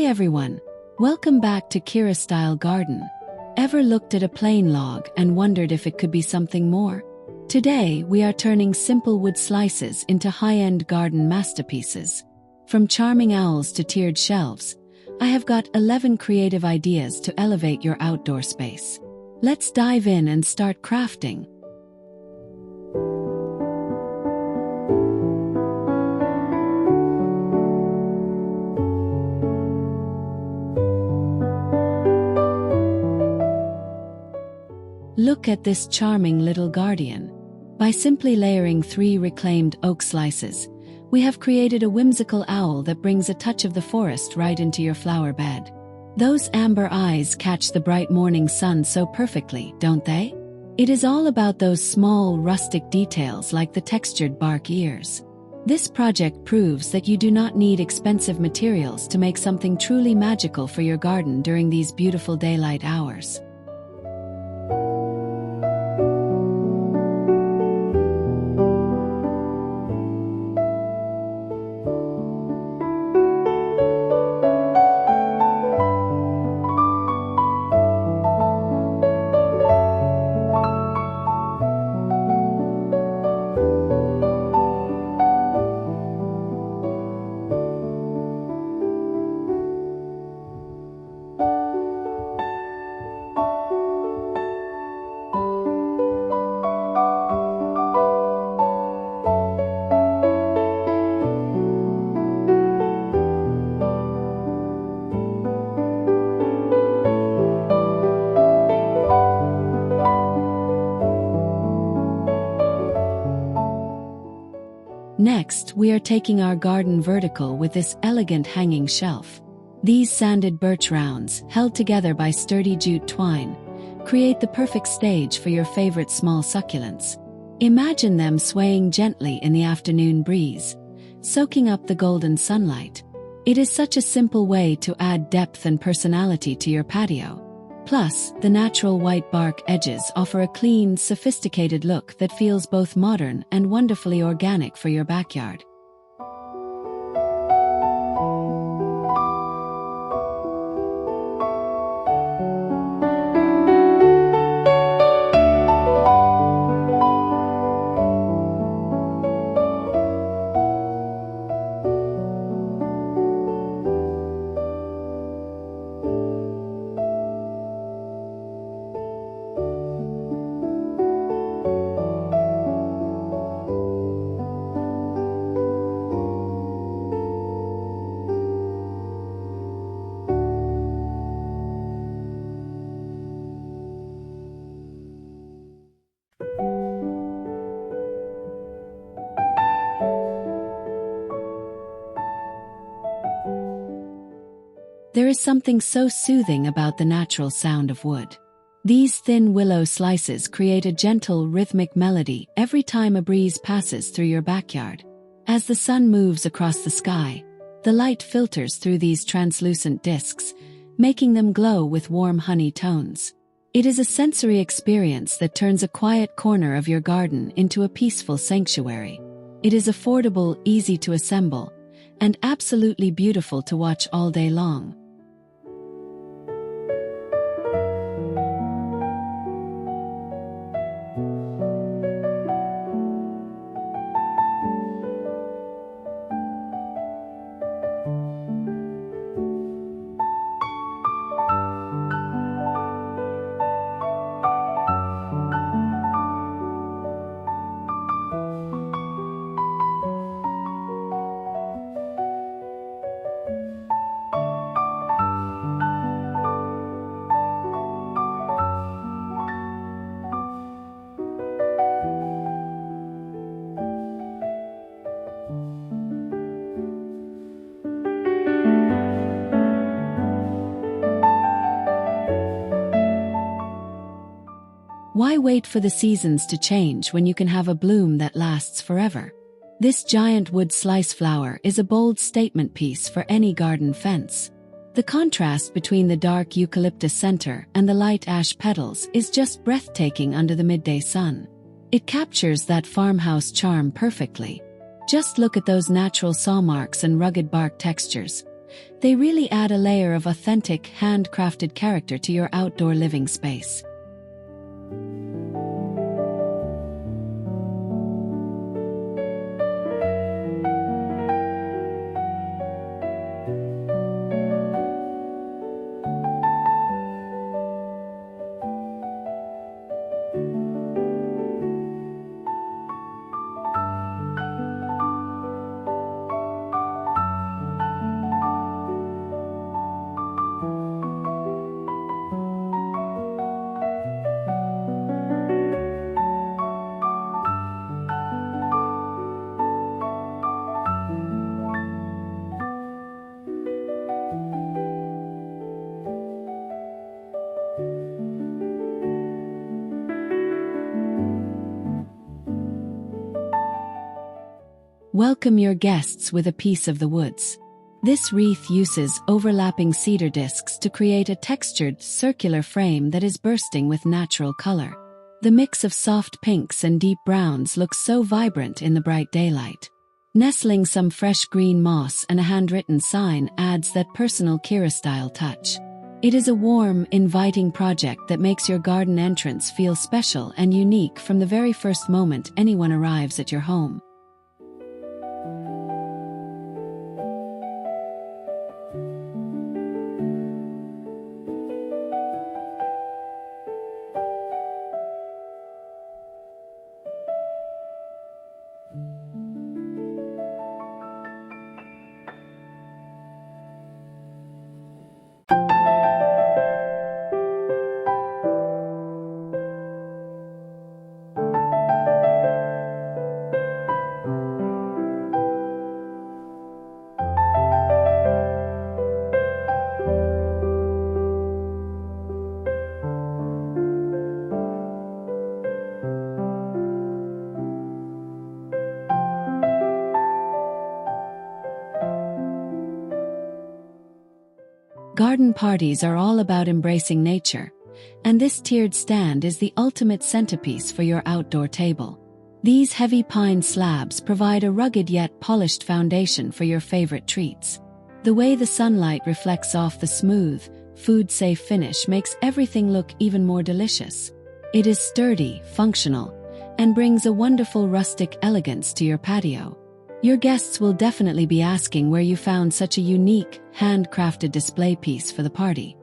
everyone, welcome back to KiraStyle Garden. Ever looked at a plain log and wondered if it could be something more? Today we are turning simple wood slices into high-end garden masterpieces. From charming owls to tiered shelves, I have got 11 creative ideas to elevate your outdoor space. Let's dive in and start crafting. Look at this charming little guardian. By simply layering 3 reclaimed oak slices, we have created a whimsical owl that brings a touch of the forest right into your flower bed. Those amber eyes catch the bright morning sun so perfectly, don't they? It is all about those small, rustic details like the textured bark ears. This project proves that you do not need expensive materials to make something truly magical for your garden during these beautiful daylight hours. Next, we are taking our garden vertical with this elegant hanging shelf. These sanded birch rounds, held together by sturdy jute twine, create the perfect stage for your favorite small succulents. Imagine them swaying gently in the afternoon breeze, soaking up the golden sunlight. It is such a simple way to add depth and personality to your patio. Plus, the natural white bark edges offer a clean, sophisticated look that feels both modern and wonderfully organic for your backyard. There is something so soothing about the natural sound of wood. These thin willow slices create a gentle, rhythmic melody every time a breeze passes through your backyard. As the sun moves across the sky, the light filters through these translucent discs, making them glow with warm honey tones. It is a sensory experience that turns a quiet corner of your garden into a peaceful sanctuary. It is affordable, easy to assemble, and absolutely beautiful to watch all day long. Why wait for the seasons to change when you can have a bloom that lasts forever? This giant wood slice flower is a bold statement piece for any garden fence. The contrast between the dark eucalyptus center and the light ash petals is just breathtaking under the midday sun. It captures that farmhouse charm perfectly. Just look at those natural saw marks and rugged bark textures. They really add a layer of authentic, handcrafted character to your outdoor living space. Welcome your guests with a piece of the woods. This wreath uses overlapping cedar discs to create a textured, circular frame that is bursting with natural color. The mix of soft pinks and deep browns looks so vibrant in the bright daylight. Nestling some fresh green moss and a handwritten sign adds that personal KiraStyle touch. It is a warm, inviting project that makes your garden entrance feel special and unique from the very first moment anyone arrives at your home. Garden parties are all about embracing nature, and this tiered stand is the ultimate centerpiece for your outdoor table. These heavy pine slabs provide a rugged yet polished foundation for your favorite treats. The way the sunlight reflects off the smooth, food-safe finish makes everything look even more delicious. It is sturdy, functional, and brings a wonderful rustic elegance to your patio. Your guests will definitely be asking where you found such a unique, handcrafted display piece for the party.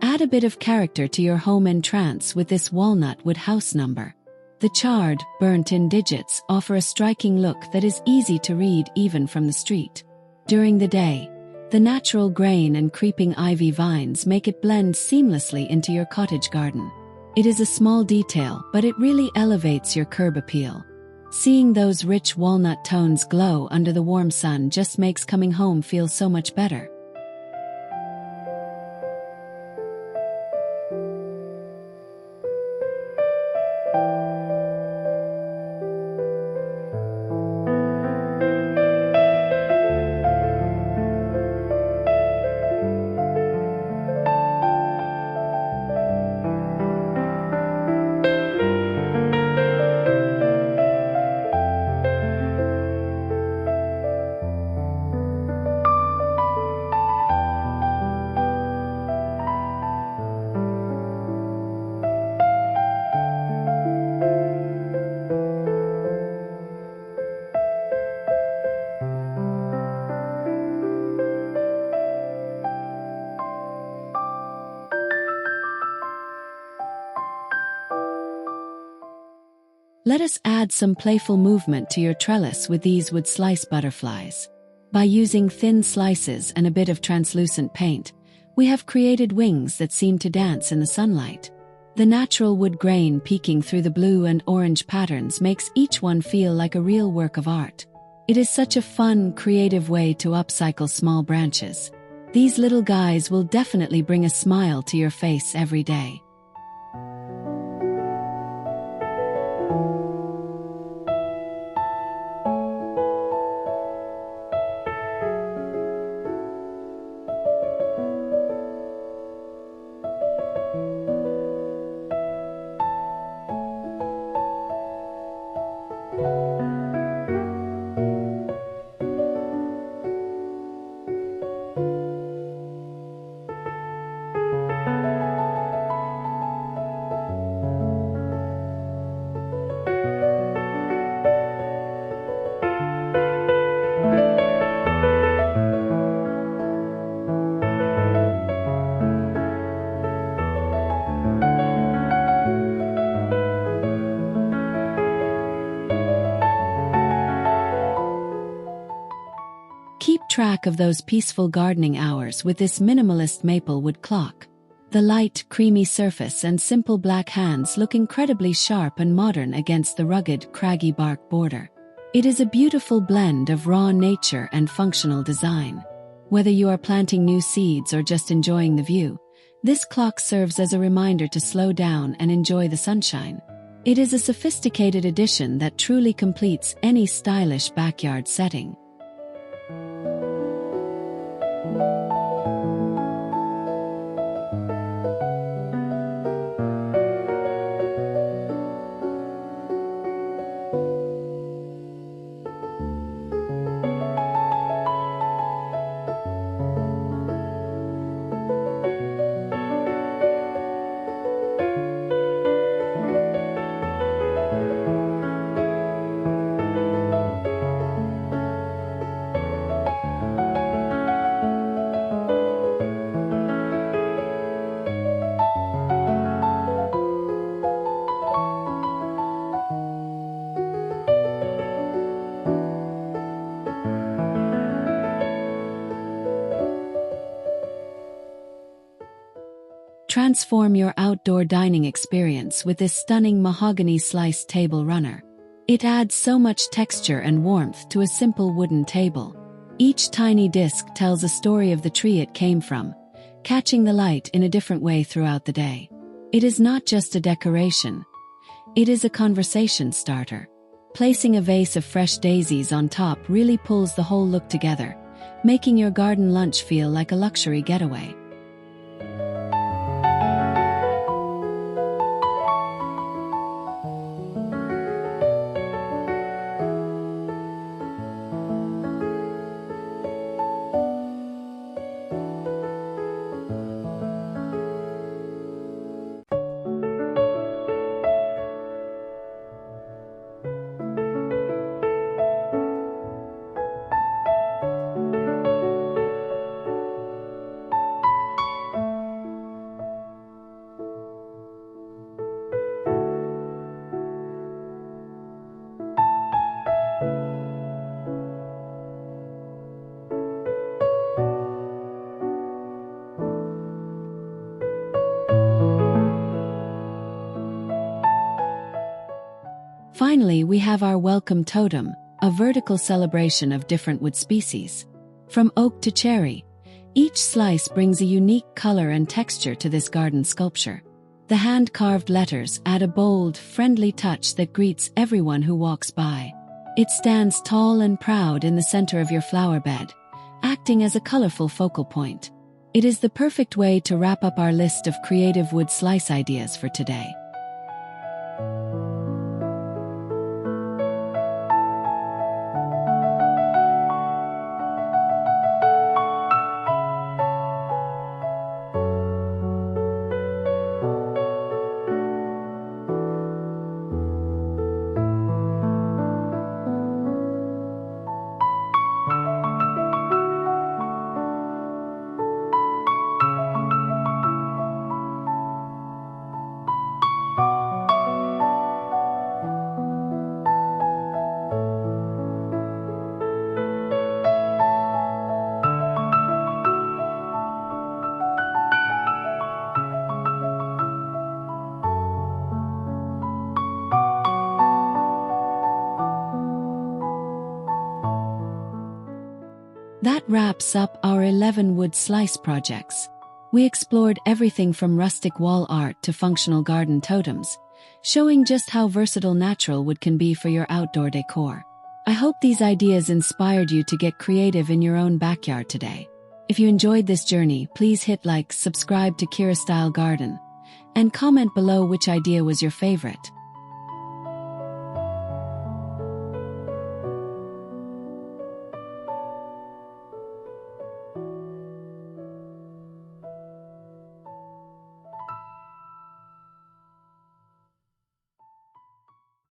Add a bit of character to your home entrance with this walnut wood house number. The charred, burnt-in digits offer a striking look that is easy to read even from the street. During the day, the natural grain and creeping ivy vines make it blend seamlessly into your cottage garden. It is a small detail, but it really elevates your curb appeal. Seeing those rich walnut tones glow under the warm sun just makes coming home feel so much better. Let us add some playful movement to your trellis with these wood slice butterflies. By using thin slices and a bit of translucent paint, we have created wings that seem to dance in the sunlight. The natural wood grain peeking through the blue and orange patterns makes each one feel like a real work of art. It is such a fun, creative way to upcycle small branches. These little guys will definitely bring a smile to your face every day. Keep track of those peaceful gardening hours with this minimalist maple wood clock. The light, creamy surface and simple black hands look incredibly sharp and modern against the rugged, craggy bark border. It is a beautiful blend of raw nature and functional design. Whether you are planting new seeds or just enjoying the view, this clock serves as a reminder to slow down and enjoy the sunshine. It is a sophisticated addition that truly completes any stylish backyard setting. Transform your outdoor dining experience with this stunning mahogany sliced table runner. It adds so much texture and warmth to a simple wooden table. Each tiny disc tells a story of the tree it came from, catching the light in a different way throughout the day. It is not just a decoration. It is a conversation starter. Placing a vase of fresh daisies on top really pulls the whole look together, making your garden lunch feel like a luxury getaway. Finally, we have our welcome totem, a vertical celebration of different wood species. From oak to cherry, each slice brings a unique color and texture to this garden sculpture. The hand-carved letters add a bold, friendly touch that greets everyone who walks by. It stands tall and proud in the center of your flower bed, acting as a colorful focal point. It is the perfect way to wrap up our list of creative wood slice ideas for today. That wraps up our 11 wood slice projects. We explored everything from rustic wall art to functional garden totems, showing just how versatile natural wood can be for your outdoor decor. I hope these ideas inspired you to get creative in your own backyard today. If you enjoyed this journey, please hit like, subscribe to KiraStyle Garden, and comment below which idea was your favorite.